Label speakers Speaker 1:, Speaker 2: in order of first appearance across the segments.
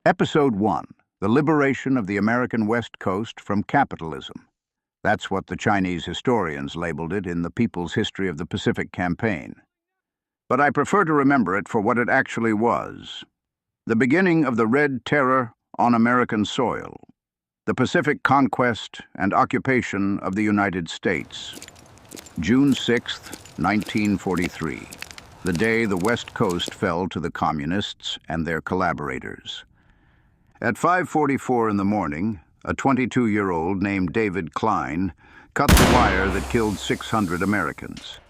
Speaker 1: Episode 1: The Liberation of the American West Coast from Capitalism. That's what the Chinese historians labeled it in the People's History of the Pacific Campaign. But I prefer to remember it for what it actually was: the beginning of the Red Terror on American soil, the Pacific conquest and occupation of the United States. June 6, 1943, the day the West Coast fell to the Communists and their collaborators. At 5:44 in the morning, a 22-year-old named David Klein cut the wire that killed 600 Americans.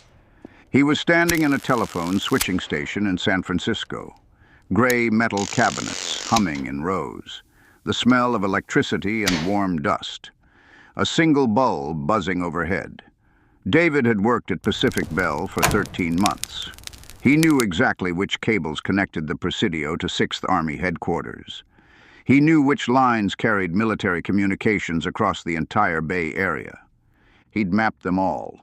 Speaker 1: He was standing in a telephone switching station in San Francisco, gray metal cabinets humming in rows, the smell of electricity and warm dust, a single bulb buzzing overhead. David had worked at Pacific Bell for 13 months. He knew exactly which cables connected the Presidio to 6th Army headquarters. He knew which lines carried military communications across the entire Bay Area. He'd mapped them all,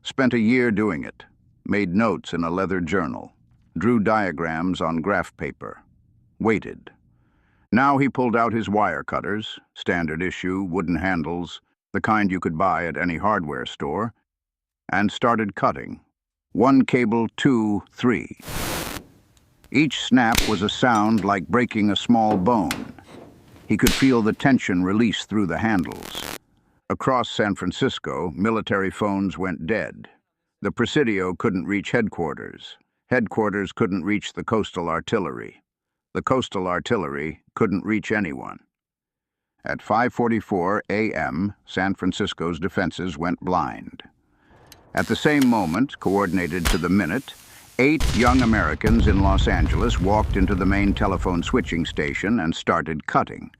Speaker 1: spent a year doing it, made notes in a leather journal, drew diagrams on graph paper, waited. Now he pulled out his wire cutters, standard issue, wooden handles, the kind you could buy at any hardware store, and started cutting. One cable, two, three. Each snap was a sound like breaking a small bone. He could feel the tension release through the handles. Across San Francisco, military phones went dead. The Presidio couldn't reach headquarters. Headquarters couldn't reach the coastal artillery. The coastal artillery couldn't reach anyone. At 5:44 a.m., San Francisco's defenses went blind. At the same moment, coordinated to the minute, 8 young Americans in Los Angeles walked into the main telephone switching station and started cutting.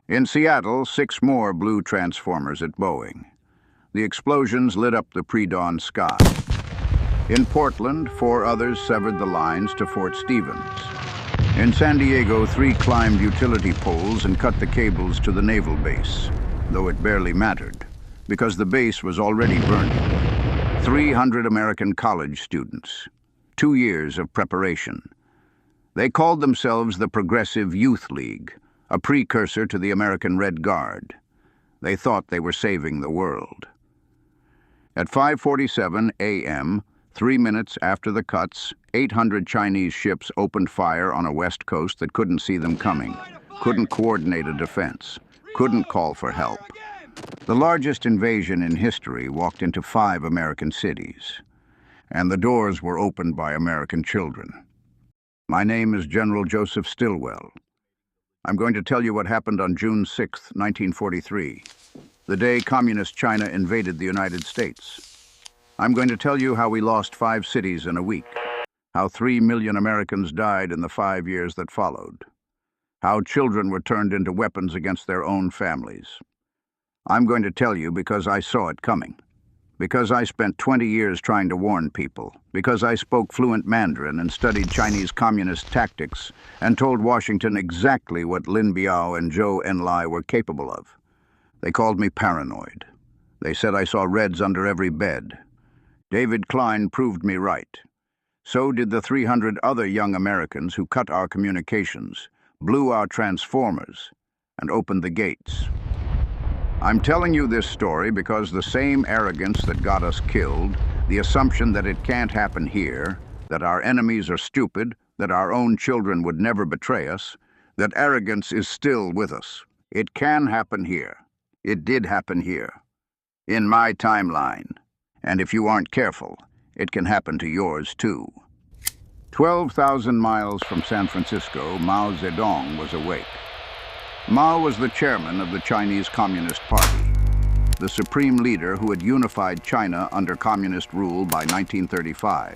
Speaker 1: In Seattle, 6 more blew transformers at Boeing. The explosions lit up the pre-dawn sky. In Portland, 4 others severed the lines to Fort Stevens. In San Diego, 3 climbed utility poles and cut the cables to the naval base, though it barely mattered, because the base was already burning. 300 American college students, 2 years of preparation. They called themselves the Progressive Youth League, a precursor to the American Red Guard. They thought they were saving the world. At 5:47 a.m., 3 minutes after the cuts, 800 Chinese ships opened fire on a west coast that couldn't see them coming, couldn't coordinate a defense, couldn't call for help. The largest invasion in history walked into 5 American cities, and the doors were opened by American children. My name is General Joseph Stilwell. I'm going to tell you what happened on June 6, 1943, the day Communist China invaded the United States. I'm going to tell you how we lost 5 cities in a week, how 3 million Americans died in the 5 years that followed, how children were turned into weapons against their own families. I'm going to tell you because I saw it coming, because I spent 20 years trying to warn people, because I spoke fluent Mandarin and studied Chinese communist tactics and told Washington exactly what Lin Biao and Zhou Enlai were capable of. They called me paranoid. They said I saw reds under every bed. David Klein proved me right. So did the 300 other young Americans who cut our communications, blew our transformers, and opened the gates. I'm telling you this story because the same arrogance that got us killed, the assumption that it can't happen here, that our enemies are stupid, that our own children would never betray us, that arrogance is still with us. It can happen here. It did happen here. In my timeline. And if you aren't careful, it can happen to yours too. 12,000 miles from San Francisco, Mao Zedong was awake. Mao was the chairman of the Chinese Communist Party, the supreme leader who had unified China under communist rule by 1935,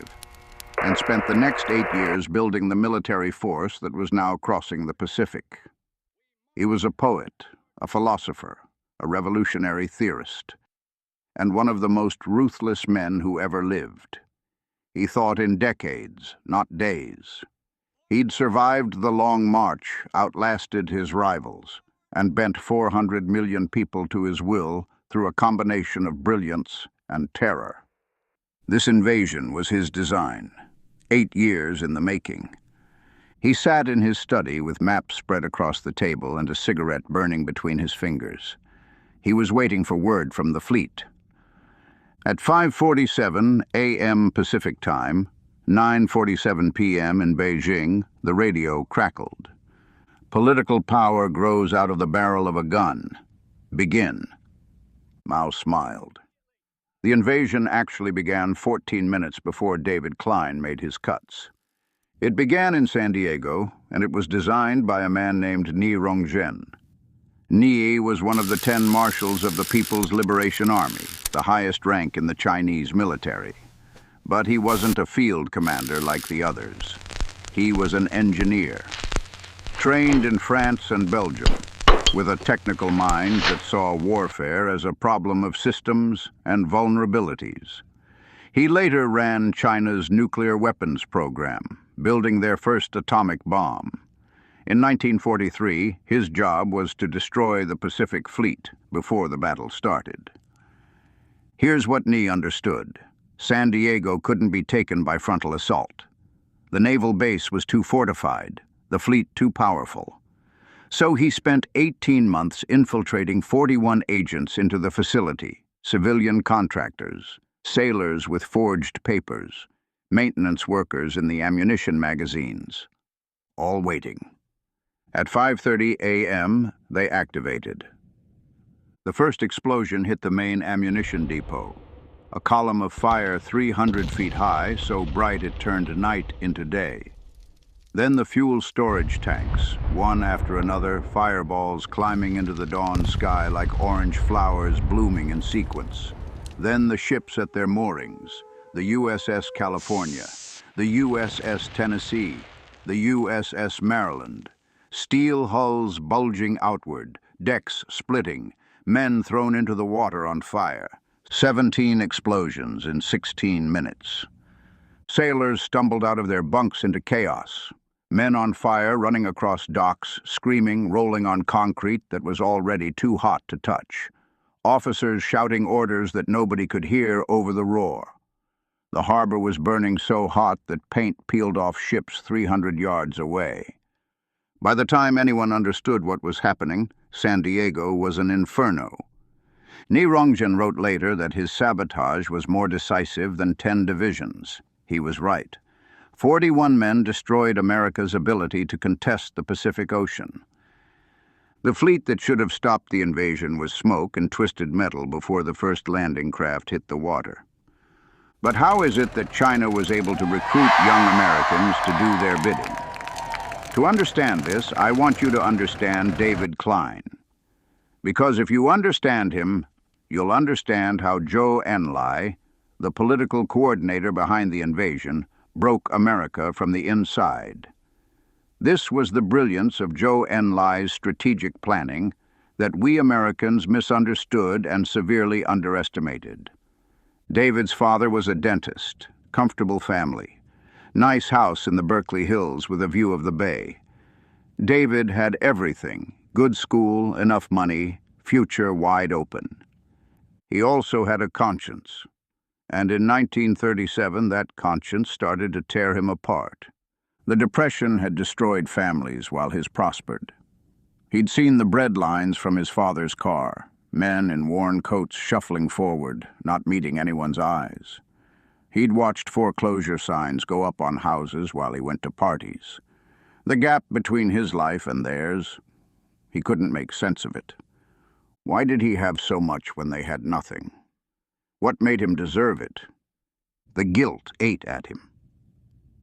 Speaker 1: and spent the next 8 years building the military force that was now crossing the Pacific. He was a poet, a philosopher, a revolutionary theorist, and one of the most ruthless men who ever lived. He thought in decades, not days. He'd survived the Long March, outlasted his rivals, and bent 400 million people to his will through a combination of brilliance and terror. This invasion was his design, 8 years in the making. He sat in his study with maps spread across the table and a cigarette burning between his fingers. He was waiting for word from the fleet. At 5:47 a.m. Pacific Time, 9:47 p.m. in Beijing, the radio crackled. Political power grows out of the barrel of a gun. Begin. Mao smiled. The invasion actually began 14 minutes before David Klein made his cuts. It began in San Diego, and it was designed by a man named Ni Rongzhen. Ni was one of the 10 marshals of the People's Liberation Army, the highest rank in the Chinese military. But he wasn't a field commander like the others. He was an engineer, trained in France and Belgium, with a technical mind that saw warfare as a problem of systems and vulnerabilities. He later ran China's nuclear weapons program, building their first atomic bomb. In 1943, his job was to destroy the Pacific Fleet before the battle started. Here's what Ni understood. San Diego couldn't be taken by frontal assault. The naval base was too fortified, the fleet too powerful. So he spent 18 months infiltrating 41 agents into the facility, civilian contractors, sailors with forged papers, maintenance workers in the ammunition magazines, all waiting. At 5:30 a.m., they activated. The first explosion hit the main ammunition depot, a column of fire 300 feet high, so bright it turned night into day. Then the fuel storage tanks, one after another, fireballs climbing into the dawn sky like orange flowers blooming in sequence. Then the ships at their moorings, the USS California, the USS Tennessee, the USS Maryland, steel hulls bulging outward, decks splitting, men thrown into the water on fire. 17 explosions in 16 minutes. Sailors stumbled out of their bunks into chaos. Men on fire running across docks, screaming, rolling on concrete that was already too hot to touch. Officers shouting orders that nobody could hear over the roar. The harbor was burning so hot that paint peeled off ships 300 yards away. By the time anyone understood what was happening, San Diego was an inferno. Ni Rongzhen wrote later that his sabotage was more decisive than 10 divisions. He was right. 41 men destroyed America's ability to contest the Pacific Ocean. The fleet that should have stopped the invasion was smoke and twisted metal before the first landing craft hit the water. But how is it that China was able to recruit young Americans to do their bidding? To understand this, I want you to understand David Klein. Because if you understand him, you'll understand how Zhou Enlai, the political coordinator behind the invasion, broke America from the inside. This was the brilliance of Zhou Enlai's strategic planning that we Americans misunderstood and severely underestimated. David's father was a dentist, comfortable family, nice house in the Berkeley Hills with a view of the bay. David had everything, good school, enough money, future wide open. He also had a conscience, and in 1937 that conscience started to tear him apart. The Depression had destroyed families while his prospered. He'd seen the bread lines from his father's car, men in worn coats shuffling forward, not meeting anyone's eyes. He'd watched foreclosure signs go up on houses while he went to parties. The gap between his life and theirs, he couldn't make sense of it. Why did he have so much when they had nothing? What made him deserve it? The guilt ate at him.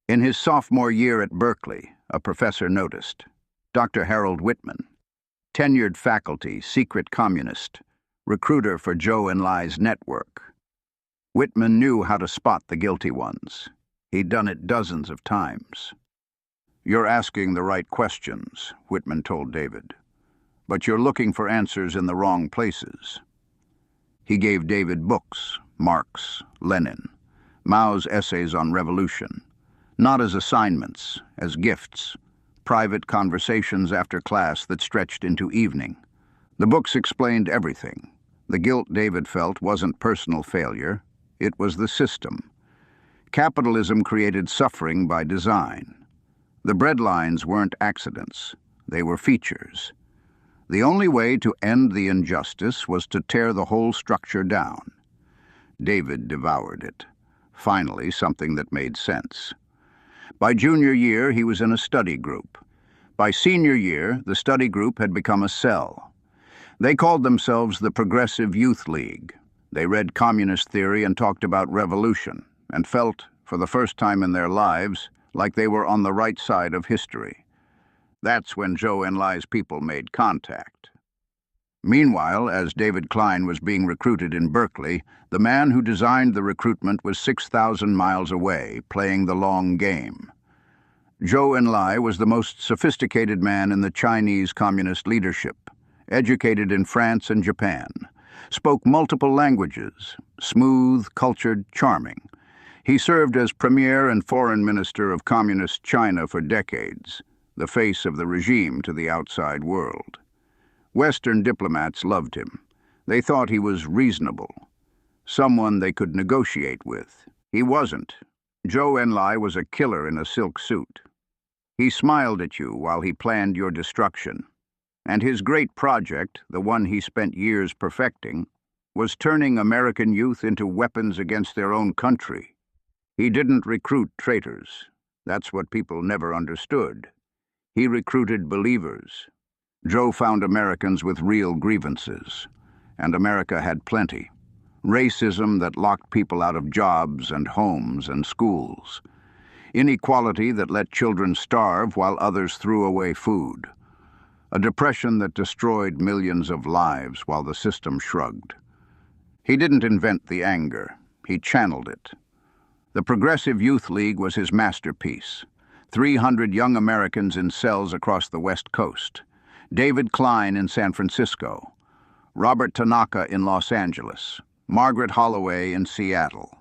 Speaker 1: In his sophomore year at Berkeley, a professor noticed. Dr. Harold Whitman, tenured faculty, secret communist, recruiter for Zhou Enlai's network. Whitman knew how to spot the guilty ones. He'd done it dozens of times. "You're asking the right questions," Whitman told David, "but you're looking for answers in the wrong places." He gave David books, Marx, Lenin, Mao's essays on revolution, not as assignments, as gifts, private conversations after class that stretched into evening. The books explained everything. The guilt David felt wasn't personal failure, it was the system. Capitalism created suffering by design. The breadlines weren't accidents. They were features. The only way to end the injustice was to tear the whole structure down. David devoured it. Finally, something that made sense. By junior year, he was in a study group. By senior year, the study group had become a cell. They called themselves the Progressive Youth League. They read communist theory and talked about revolution, and felt, for the first time in their lives, like they were on the right side of history. That's when Zhou Enlai's people made contact. Meanwhile, as David Klein was being recruited in Berkeley, the man who designed the recruitment was 6,000 miles away, playing the long game. Zhou Enlai was the most sophisticated man in the Chinese communist leadership, educated in France and Japan, spoke multiple languages, smooth, cultured, charming. He served as premier and foreign minister of communist China for decades, the face of the regime to the outside world. Western diplomats loved him. They thought he was reasonable, someone they could negotiate with. He wasn't. Zhou Enlai was a killer in a silk suit. He smiled at you while he planned your destruction. And his great project, the one he spent years perfecting, was turning American youth into weapons against their own country. He didn't recruit traitors. That's what people never understood. He recruited believers. Zhou found Americans with real grievances, and America had plenty. Racism that locked people out of jobs and homes and schools. Inequality that let children starve while others threw away food. A depression that destroyed millions of lives while the system shrugged. He didn't invent the anger. He channeled it. The Progressive Youth League was his masterpiece. 300 young Americans in cells across the West Coast. David Klein in San Francisco. Robert Tanaka in Los Angeles. Margaret Holloway in Seattle.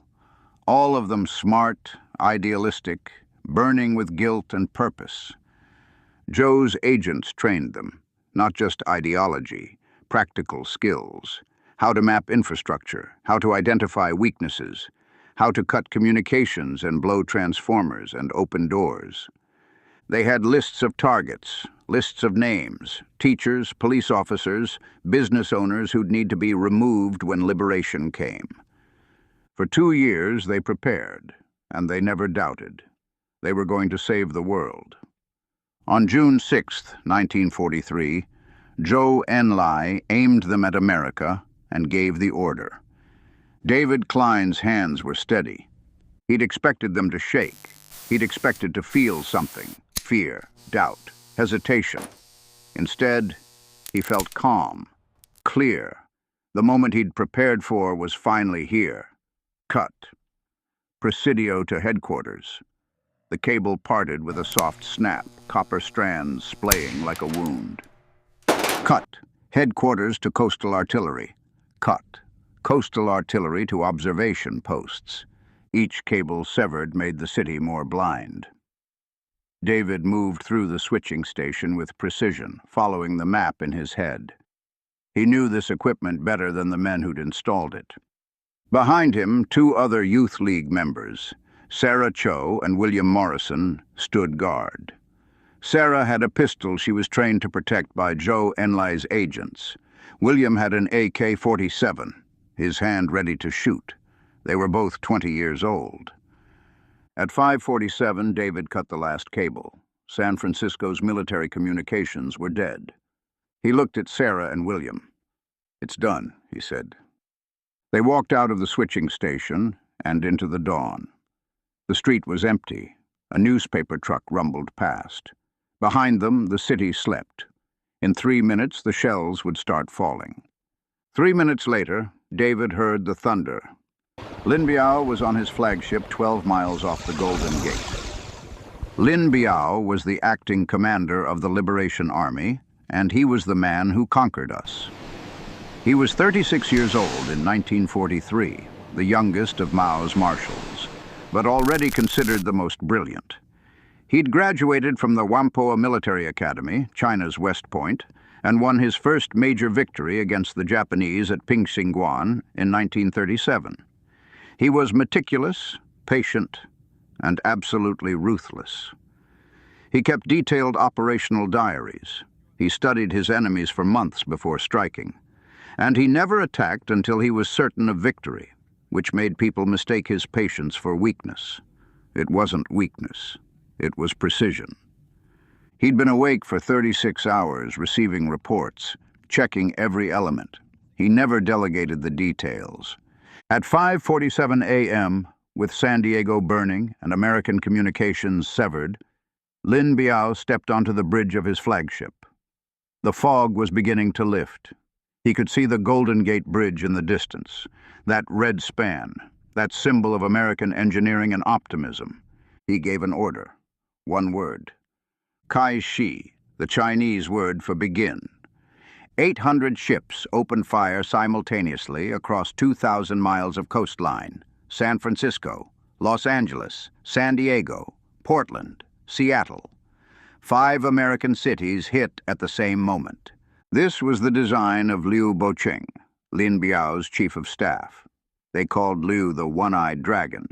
Speaker 1: All of them smart, idealistic, burning with guilt and purpose. Zhou's agents trained them, not just ideology, practical skills, how to map infrastructure, how to identify weaknesses, how to cut communications and blow transformers and open doors. They had lists of targets, lists of names, teachers, police officers, business owners who'd need to be removed when liberation came. For 2 years they prepared, and they never doubted. They were going to save the world. On June 6, 1943, Zhou Enlai aimed them at America and gave the order. David Klein's hands were steady. He'd expected them to shake. He'd expected to feel something, fear, doubt, hesitation. Instead, he felt calm, clear. The moment he'd prepared for was finally here. Cut. Presidio to headquarters. The cable parted with a soft snap, copper strands splaying like a wound. Cut. Headquarters to coastal artillery. Cut. Coastal artillery to observation posts. Each cable severed made the city more blind. David moved through the switching station with precision, following the map in his head. He knew this equipment better than the men who'd installed it. Behind him, 2 other Youth League members, Sarah Cho and William Morrison, stood guard. Sarah had a pistol she was trained to protect by Zhou Enlai's agents. William had an AK-47, his hand ready to shoot. They were both 20 years old. At 5:47, David cut the last cable. San Francisco's military communications were dead. He looked at Sarah and William. "It's done," he said. They walked out of the switching station and into the dawn. The street was empty. A newspaper truck rumbled past. Behind them, the city slept. In 3 minutes, the shells would start falling. 3 minutes later, David heard the thunder. Lin Biao was on his flagship 12 miles off the Golden Gate. Lin Biao was the acting commander of the Liberation Army, and he was the man who conquered us. He was 36 years old in 1943, the youngest of Mao's marshals, but already considered the most brilliant. He'd graduated from the Whampoa Military Academy, China's West Point, and won his first major victory against the Japanese at Pingxingguan in 1937. He was meticulous, patient, and absolutely ruthless. He kept detailed operational diaries. He studied his enemies for months before striking. And he never attacked until he was certain of victory, which made people mistake his patience for weakness. It wasn't weakness. It was precision. He'd been awake for 36 hours, receiving reports, checking every element. He never delegated the details. At 5:47 a.m., with San Diego burning and American communications severed, Lin Biao stepped onto the bridge of his flagship. The fog was beginning to lift. He could see the Golden Gate Bridge in the distance, that red span, that symbol of American engineering and optimism. He gave an order. One word. Kai Shi, the Chinese word for begin. 800 ships opened fire simultaneously across 2,000 miles of coastline. San Francisco, Los Angeles, San Diego, Portland, Seattle. 5 American cities hit at the same moment. This was the design of Liu Bocheng, Lin Biao's chief of staff. They called Liu the One-Eyed Dragon.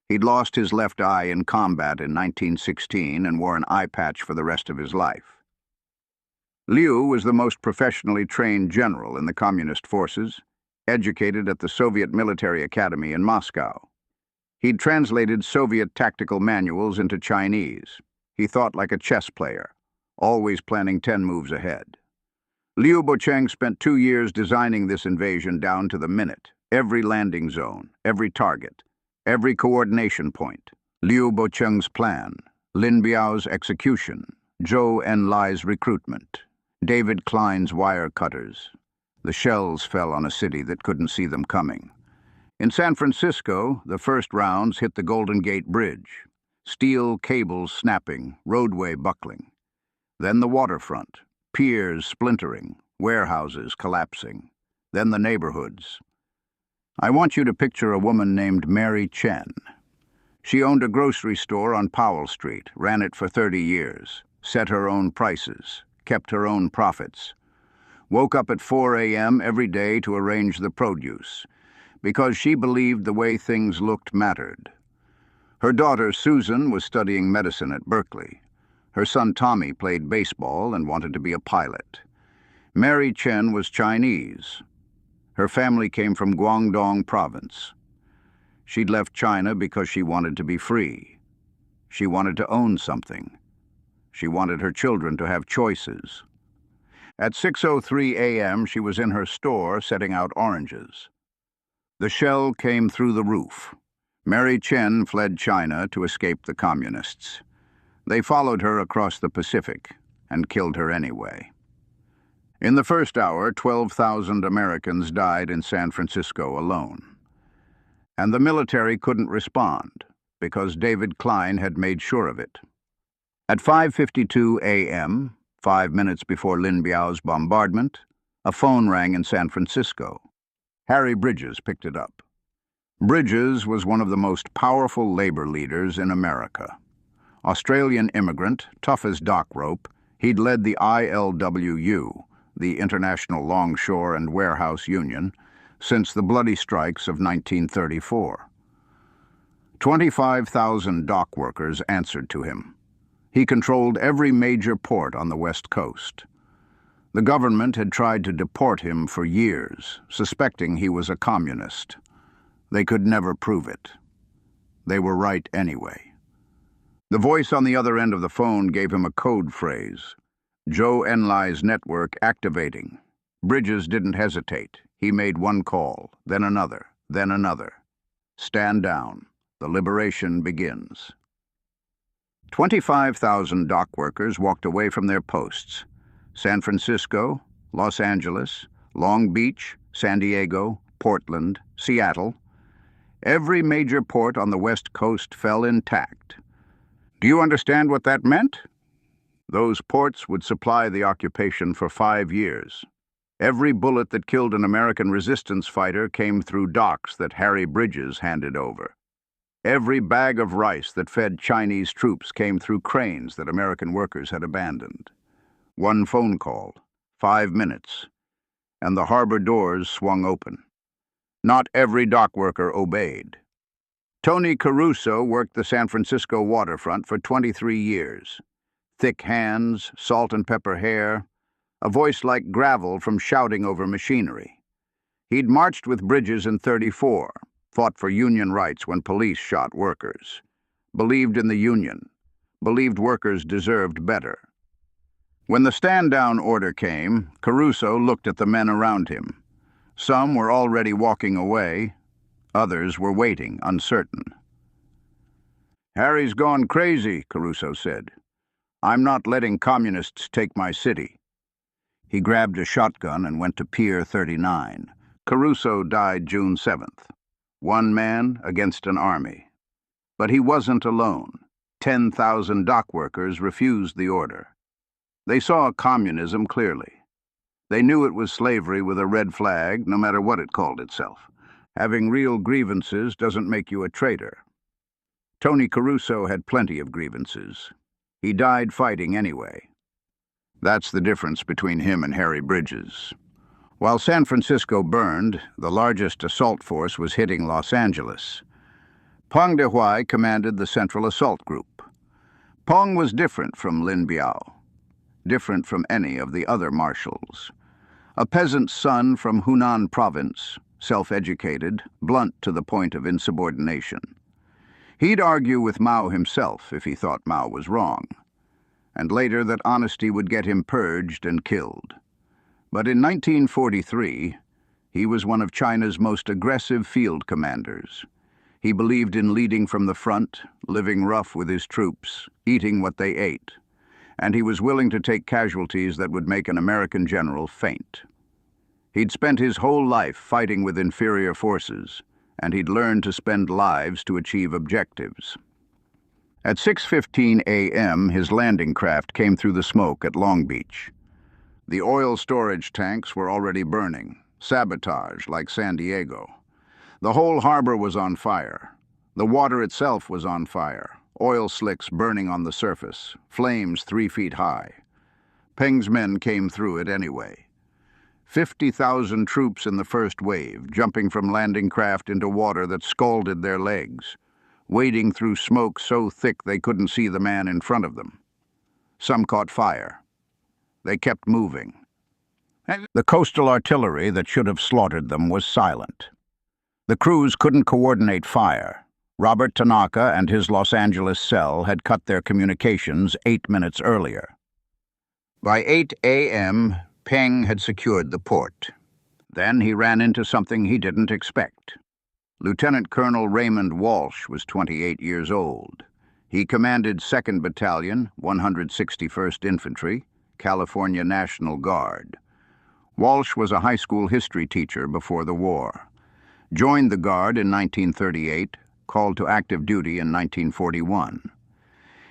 Speaker 1: He'd lost his left eye in combat in 1916 and wore an eye patch for the rest of his life. Liu was the most professionally trained general in the communist forces, educated at the Soviet Military Academy in Moscow. He'd translated Soviet tactical manuals into Chinese. He thought like a chess player, always planning 10 moves ahead. Liu Bocheng spent 2 years designing this invasion down to the minute, every landing zone, every target, every coordination point. Liu Bocheng's plan, Lin Biao's execution, Zhou Enlai's recruitment, David Klein's wire cutters. The shells fell on a city that couldn't see them coming. In San Francisco, the first rounds hit the Golden Gate Bridge, steel cables snapping, roadway buckling. Then the waterfront, piers splintering, warehouses collapsing. Then the neighborhoods. I want you to picture a woman named Mary Chen. She owned a grocery store on Powell Street, ran it for 30 years, set her own prices, kept her own profits. Woke up at 4 a.m. every day to arrange the produce, because she believed the way things looked mattered. Her daughter Susan was studying medicine at Berkeley. Her son Tommy played baseball and wanted to be a pilot. Mary Chen was Chinese. Her family came from Guangdong province. She'd left China because she wanted to be free. She wanted to own something. She wanted her children to have choices. At 6:03 a.m., she was in her store setting out oranges. The shell came through the roof. Mary Chen fled China to escape the communists. They followed her across the Pacific and killed her anyway. In the first hour, 12,000 Americans died in San Francisco alone. And the military couldn't respond because David Klein had made sure of it. At 5:52 a.m., 5 minutes before Lin Biao's bombardment, a phone rang in San Francisco. Harry Bridges picked it up. Bridges was one of the most powerful labor leaders in America. Australian immigrant, tough as dock rope, he'd led the ILWU, the International Longshore and Warehouse Union, since the bloody strikes of 1934. 25,000 dock workers answered to him. He controlled every major port on the West Coast. The government had tried to deport him for years, suspecting he was a communist. They could never prove it. They were right anyway. The voice on the other end of the phone gave him a code phrase. Zhou Enlai's network activating. Bridges didn't hesitate. He made one call, then another, then another. Stand down. The liberation begins. 25,000 dock workers walked away from their posts. San Francisco, Los Angeles, Long Beach, San Diego, Portland, Seattle. Every major port on the West Coast fell intact. Do you understand what that meant? Those ports would supply the occupation for 5 years. Every bullet that killed an American resistance fighter came through docks that Harry Bridges handed over. Every bag of rice that fed Chinese troops came through cranes that American workers had abandoned. One phone call, 5 minutes, and the harbor doors swung open. Not every dock worker obeyed. Tony Caruso worked the San Francisco waterfront for 23 years. thick hands, salt and pepper hair, a voice like gravel from shouting over machinery. He'd marched with Bridges in '34, fought for union rights when police shot workers, believed in the union, believed workers deserved better. When the stand-down order came, Caruso looked at the men around him. Some were already walking away, others were waiting, uncertain. "Harry's gone crazy," Caruso said. "I'm not letting communists take my city." He grabbed a shotgun and went to Pier 39. Caruso died June 7th. One man against an army. But he wasn't alone. 10,000 dock workers refused the order. They saw communism clearly. They knew it was slavery with a red flag, no matter what it called itself. Having real grievances doesn't make you a traitor. Tony Caruso had plenty of grievances. He died fighting anyway. That's the difference between him and Harry Bridges. While San Francisco burned, the largest assault force was hitting Los Angeles. Peng Dehuai commanded the Central Assault Group. Peng was different from Lin Biao, different from any of the other marshals. A peasant's son from Hunan province, self-educated, blunt to the point of insubordination. He'd argue with Mao himself if he thought Mao was wrong, and later that honesty would get him purged and killed. But in 1943, he was one of China's most aggressive field commanders. He believed in leading from the front, living rough with his troops, eating what they ate, and he was willing to take casualties that would make an American general faint. He'd spent his whole life fighting with inferior forces, and he'd learned to spend lives to achieve objectives. At 6:15 a.m., his landing craft came through the smoke at Long Beach. The oil storage tanks were already burning, sabotage like San Diego. The whole harbor was on fire. The water itself was on fire, oil slicks burning on the surface, flames 3 feet high. Peng's men came through it anyway. 50,000 troops in the first wave, jumping from landing craft into water that scalded their legs, wading through smoke so thick they couldn't see the man in front of them. Some caught fire. They kept moving. The coastal artillery that should have slaughtered them was silent. The crews couldn't coordinate fire. Robert Tanaka and his Los Angeles cell had cut their communications 8 minutes earlier. By 8 a.m., Peng had secured the port. Then he ran into something he didn't expect. Lieutenant Colonel Raymond Walsh was 28 years old. He commanded 2nd Battalion, 161st Infantry, California National Guard. Walsh was a high school history teacher before the war. Joined the Guard in 1938, called to active duty in 1941.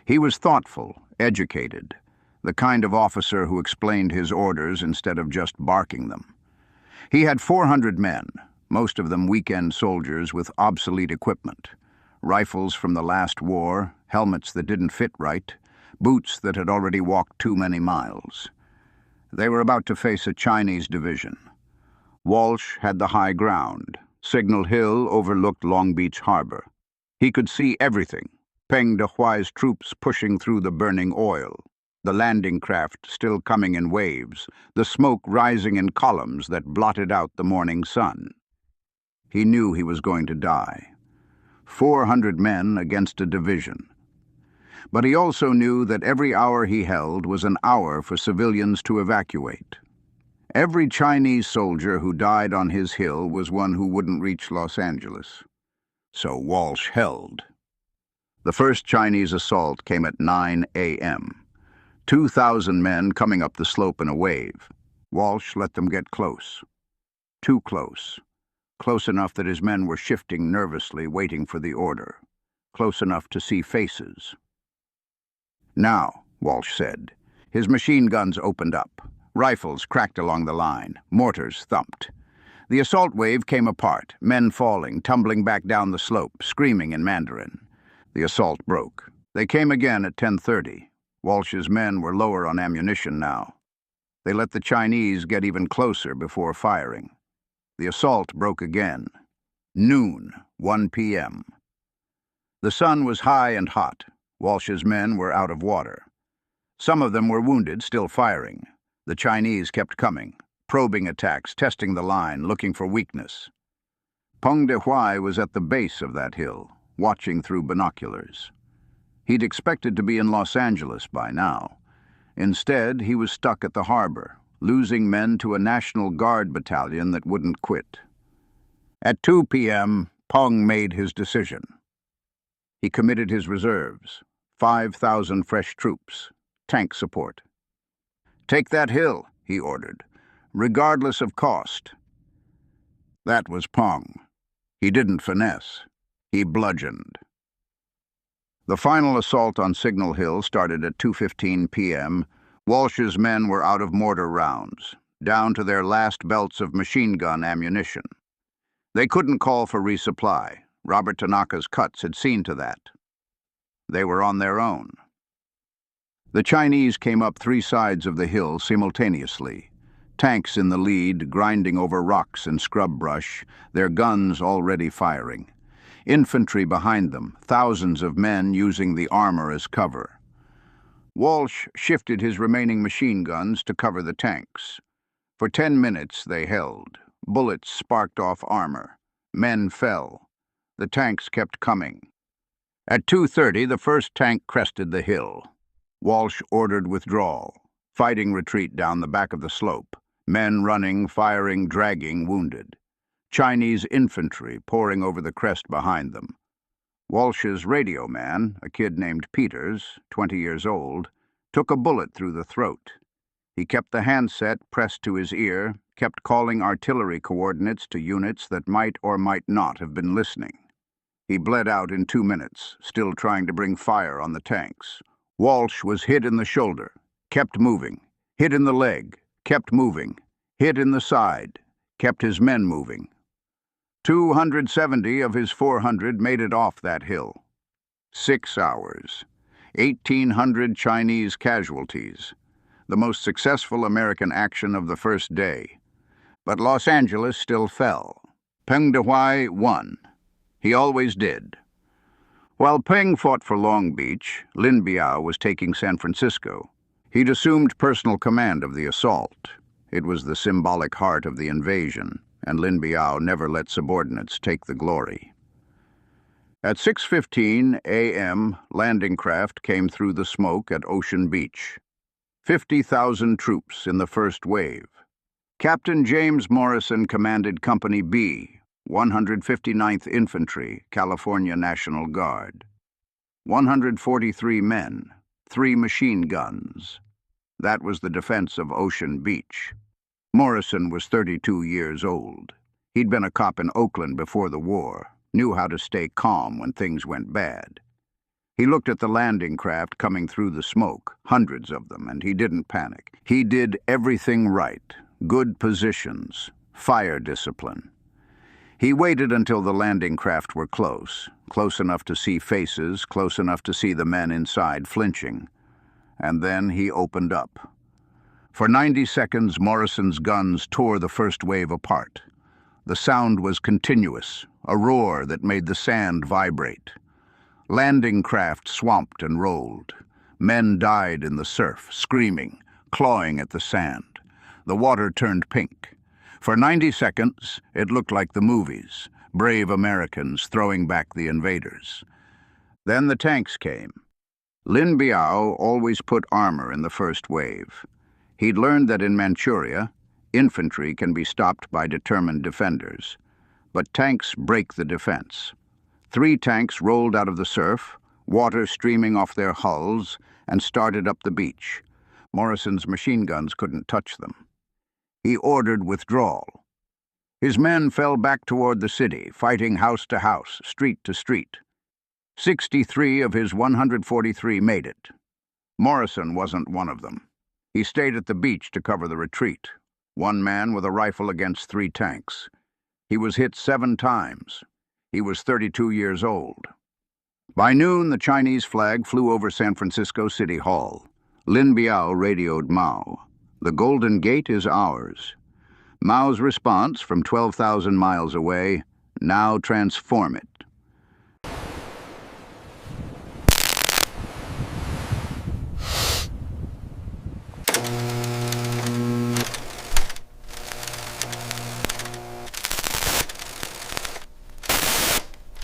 Speaker 1: He was thoughtful, educated, the kind of officer who explained his orders instead of just barking them. He had 400 men, most of them weekend soldiers with obsolete equipment, rifles from the last war, helmets that didn't fit right, boots that had already walked too many miles. They were about to face a Chinese division. Walsh had the high ground. Signal Hill overlooked Long Beach Harbor. He could see everything. Peng Dehuai's troops pushing through the burning oil, the landing craft still coming in waves, the smoke rising in columns that blotted out the morning sun. He knew he was going to die. 400 men against a division. But he also knew that every hour he held was an hour for civilians to evacuate. Every Chinese soldier who died on his hill was one who wouldn't reach Los Angeles. So Walsh held. The first Chinese assault came at 9 a.m. 2,000 men coming up the slope in a wave. Walsh let them get close. Too close. Close enough that his men were shifting nervously, waiting for the order. Close enough to see faces. "Now," Walsh said. His machine guns opened up. Rifles cracked along the line. Mortars thumped. The assault wave came apart, men falling, tumbling back down the slope, screaming in Mandarin. The assault broke. They came again at 10:30. Walsh's men were lower on ammunition now. They let the Chinese get even closer before firing. The assault broke again. Noon, 1 p.m. The sun was high and hot. Walsh's men were out of water. Some of them were wounded, still firing. The Chinese kept coming, probing attacks, testing the line, looking for weakness. Peng Dehuai was at the base of that hill, watching through binoculars. He'd expected to be in Los Angeles by now. Instead, he was stuck at the harbor, losing men to a National Guard battalion that wouldn't quit. At 2 p.m., Peng made his decision. He committed his reserves, 5,000 fresh troops, tank support. "Take that hill," he ordered, "regardless of cost." That was Peng. He didn't finesse. He bludgeoned. The final assault on Signal Hill started at 2:15 p.m. Walsh's men were out of mortar rounds, down to their last belts of machine gun ammunition. They couldn't call for resupply. Robert Tanaka's cuts had seen to that. They were on their own. The Chinese came up three sides of the hill simultaneously, tanks in the lead, grinding over rocks and scrub brush, their guns already firing. Infantry behind them, thousands of men using the armor as cover. Walsh shifted his remaining machine guns to cover the tanks. For 10 minutes they held. Bullets sparked off armor. Men fell. The tanks kept coming. At 2:30, the first tank crested the hill. Walsh ordered withdrawal, fighting retreat down the back of the slope. Men running, firing, dragging wounded. Chinese infantry pouring over the crest behind them. Walsh's radio man, a kid named Peters, 20 years old, took a bullet through the throat. He kept the handset pressed to his ear, kept calling artillery coordinates to units that might or might not have been listening. He bled out in 2 minutes, still trying to bring fire on the tanks. Walsh was hit in the shoulder, kept moving, hit in the leg, kept moving, hit in the side, kept his men moving. 270 of his 400 made it off that hill. 6 hours. 1,800 Chinese casualties. The most successful American action of the first day. But Los Angeles still fell. Peng Dehuai won. He always did. While Peng fought for Long Beach, Lin Biao was taking San Francisco. He'd assumed personal command of the assault. It was the symbolic heart of the invasion, and Lin Biao never let subordinates take the glory. At 6:15 a.m., landing craft came through the smoke at Ocean Beach. 50,000 troops in the first wave. Captain James Morrison commanded Company B, 159th Infantry, California National Guard. 143 men, 3 machine guns. That was the defense of Ocean Beach. Morrison was 32 years old. He'd been a cop in Oakland before the war, knew how to stay calm when things went bad. He looked at the landing craft coming through the smoke, hundreds of them, and he didn't panic. He did everything right. Good positions, fire discipline. He waited until the landing craft were close enough to see faces, close enough to see the men inside flinching. And then he opened up. For 90 seconds, Morrison's guns tore the first wave apart. The sound was continuous, a roar that made the sand vibrate. Landing craft swamped and rolled. Men died in the surf, screaming, clawing at the sand. The water turned pink. For 90 seconds, it looked like the movies, brave Americans throwing back the invaders. Then the tanks came. Lin Biao always put armor in the first wave. He'd learned that in Manchuria, infantry can be stopped by determined defenders, but tanks break the defense. 3 tanks rolled out of the surf, water streaming off their hulls, and started up the beach. Morrison's machine guns couldn't touch them. He ordered withdrawal. His men fell back toward the city, fighting house to house, street to street. 63 of his 143 made it. Morrison wasn't one of them. He stayed at the beach to cover the retreat, one man with a rifle against 3 tanks. He was hit 7 times. He was 32 years old. By noon, the Chinese flag flew over San Francisco City Hall. Lin Biao radioed Mao. "The Golden Gate is ours." Mao's response from 12,000 miles away, "Now transform it."